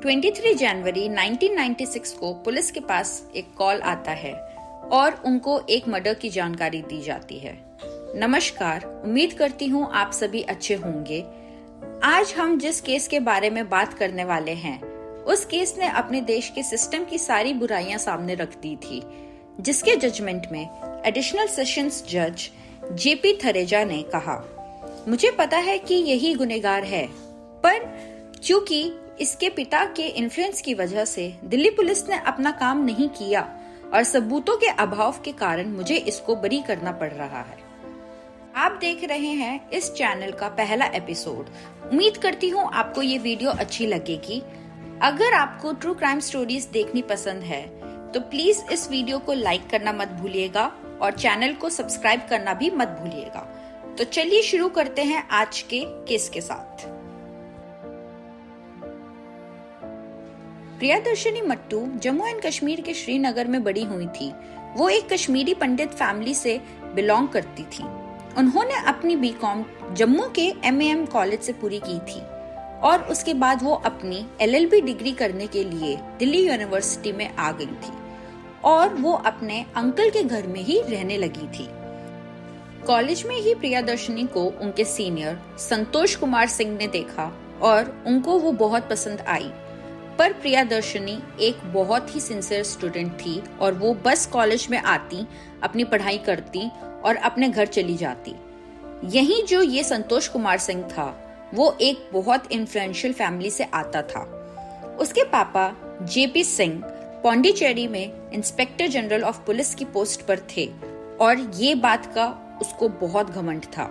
23 जनवरी 1996 को पुलिस के पास एक कॉल आता है और उनको एक मर्डर की जानकारी दी जाती है। नमस्कार, उम्मीद करती हूँ आप सभी अच्छे होंगे। आज हम जिस केस के बारे में बात करने वाले हैं, उस केस ने अपने देश के सिस्टम की सारी बुराइयां सामने रख दी थी, जिसके जजमेंट में एडिशनल सेशंस जज जेपी थरेजा ने कहा, मुझे पता है कि यही गुनहगार है, पर क्योंकि इसके पिता के इन्फ्लुएंस की वजह से दिल्ली पुलिस ने अपना काम नहीं किया और सबूतों के अभाव के कारण मुझे इसको बरी करना पड़ रहा है। आप देख रहे हैं इस चैनल का पहला एपिसोड। उम्मीद करती हूँ आपको ये वीडियो अच्छी लगेगी। अगर आपको ट्रू क्राइम स्टोरीज देखनी पसंद है तो प्लीज इस वीडियो को लाइक करना मत भूलिएगा और चैनल को सब्सक्राइब करना भी मत भूलिएगा। तो चलिए शुरू करते हैं आज के केस के साथ। प्रियदर्शनी मट्टू जम्मू एंड कश्मीर के श्रीनगर में बड़ी हुई थी। वो एक कश्मीरी पंडित फैमिली से बिलोंग करती थी। उन्होंने अपनी बीकॉम जम्मू के एमएएम कॉलेज से पूरी की थी और उसके बाद वो अपनी एलएलबी डिग्री करने के लिए दिल्ली यूनिवर्सिटी में आ गई थी और वो अपने अंकल के घर में ही रहने लगी थी। कॉलेज में ही प्रियदर्शनी को उनके सीनियर संतोष कुमार सिंह ने देखा और उनको वो बहुत पसंद आई। पर प्रियदर्शनी एक बहुत ही सिंसियर स्टूडेंट थी और वो बस कॉलेज में आती, अपनी पढ़ाई करती और अपने घर चली जाती। यही जो ये संतोष कुमार सिंह था, वो एक बहुत इन्फ्लुएंशियल फैमिली से आता था। उसके पापा जेपी सिंह पौंडीचेरी में इंस्पेक्टर जनरल ऑफ पुलिस की पोस्ट पर थे और ये बात का उसको बहुत घमंड था।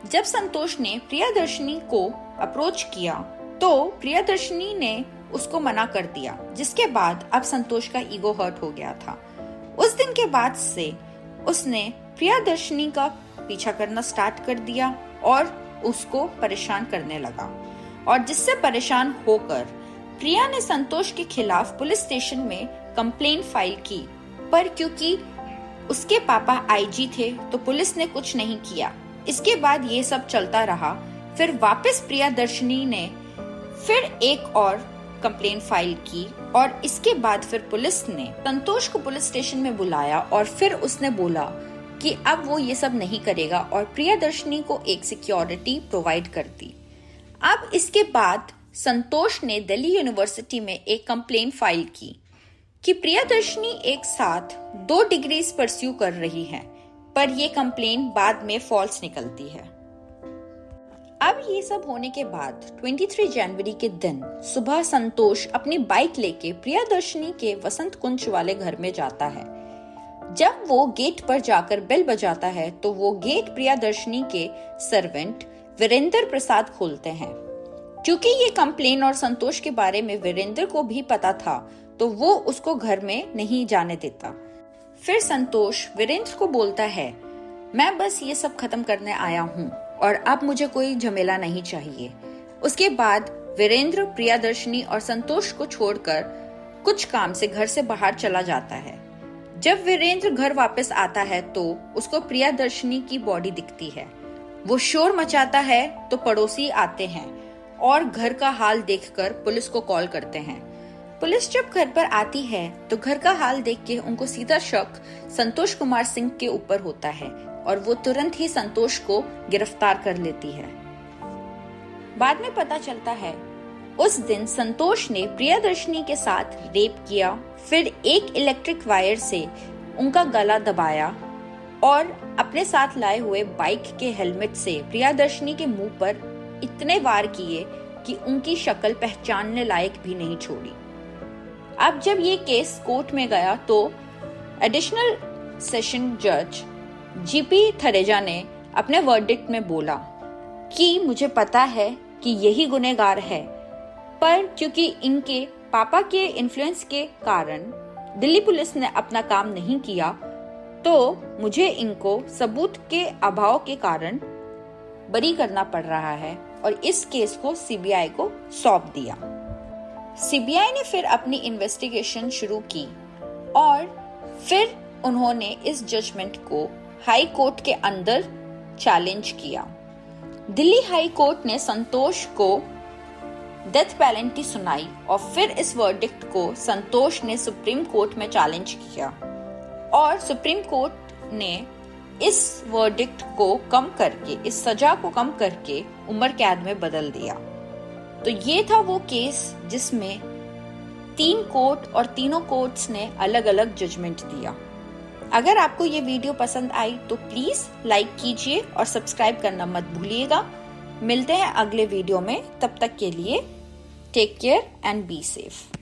जब संतोष ने प्रियदर्शनी को अप्रोच किया तो प्रियदर्शनी ने उसको मना कर दिया, जिसके बाद अब संतोष का ईगो हर्ट हो गया था। उस दिन के बाद से उसने प्रियदर्शनी का पीछा करना स्टार्ट कर दिया और उसको परेशान करने लगा और जिससे परेशान होकर प्रिया ने संतोष के खिलाफ पुलिस स्टेशन में कंप्लेंट फाइल की। पर क्योंकि उसके पापा आईजी थे तो पुलिस ने कुछ नहीं किया। इसके बाद ये सब चलता रहा। फिर वापस प्रियदर्शनी ने फिर एक और कंप्लेंट फाइल की और इसके बाद फिर पुलिस ने संतोष को पुलिस स्टेशन में बुलाया और फिर उसने बोला कि अब वो ये सब नहीं करेगा और प्रियदर्शनी को एक सिक्योरिटी प्रोवाइड कर दी। अब इसके बाद संतोष ने दिल्ली यूनिवर्सिटी में एक कंप्लेंट फाइल की कि प्रियदर्शनी एक साथ 2 डिग्रीज परस्यू कर रही है, पर ये कंप्लेंट बाद में फॉल्स निकलती है। अब ये सब होने के बाद 23 जनवरी के दिन सुबह संतोष अपनी बाइक लेके प्रियदर्शनी के वसंत कुंज वाले घर में जाता है। जब वो गेट पर जाकर बेल बजाता है तो वो गेट प्रियदर्शनी के सर्वेंट वीरेंद्र प्रसाद खोलते हैं। क्योंकि ये कंप्लेन और संतोष के बारे में वीरेंद्र को भी पता था तो वो उसको घर में नहीं जाने देता। फिर संतोष वीरेंद्र को बोलता है, मैं बस ये सब खत्म करने आया हूँ और अब मुझे कोई झमेला नहीं चाहिए। उसके बाद वीरेंद्र प्रियदर्शनी और संतोष को छोड़कर कुछ काम से घर से बाहर चला जाता है। जब वीरेंद्र घर वापस आता है तो उसको प्रियदर्शनी की बॉडी दिखती है। वो शोर मचाता है तो पड़ोसी आते हैं और घर का हाल देखकर पुलिस को कॉल करते हैं। पुलिस जब घर पर आती है तो घर का हाल देख के उनको सीधा शक संतोष कुमार सिंह के ऊपर होता है और वो तुरंत ही संतोष को गिरफ्तार कर लेती है। बाद में पता चलता है उस दिन संतोष ने प्रियदर्शनी के साथ रेप किया, फिर एक इलेक्ट्रिक वायर से उनका गला दबाया और अपने साथ लाए हुए बाइक के हेलमेट से प्रियदर्शनी के मुंह पर इतने वार किए कि उनकी शक्ल पहचानने लायक भी नहीं छोड़ी। अब जब ये केस कोर्ट में गया तो एडिशनल सेशन जज जेपी थरेजा ने अपने वर्डिक्ट में बोला कि मुझे पता है कि यही गुनहगार है, पर क्योंकि इनके पापा के इन्फ्लुएंस के कारण दिल्ली पुलिस ने अपना काम नहीं किया तो मुझे इनको सबूत के अभाव के कारण बरी करना पड़ रहा है और इस केस को सीबीआई को सौंप दिया। सीबीआई ने फिर अपनी इन्वेस्टिगेशन शुरू की और फिर उन्होंने इस जजमेंट को हाई कोर्ट के अंदर चैलेंज किया। दिल्ली हाई कोर्ट ने संतोष को डेथ पेनल्टी सुनाई और फिर इस वर्डिक्ट को संतोष ने सुप्रीम कोर्ट में चैलेंज किया और सुप्रीम कोर्ट ने इस वर्डिक्ट को कम करके, इस सजा को कम करके उम्र कैद में बदल दिया। तो ये था वो केस जिसमें 3 कोर्ट और तीनों कोर्ट्स ने अलग अलग जजमेंट दिया। अगर आपको ये वीडियो पसंद आई तो प्लीज लाइक कीजिए और सब्सक्राइब करना मत भूलिएगा। मिलते हैं अगले वीडियो में, तब तक के लिए take care and be safe.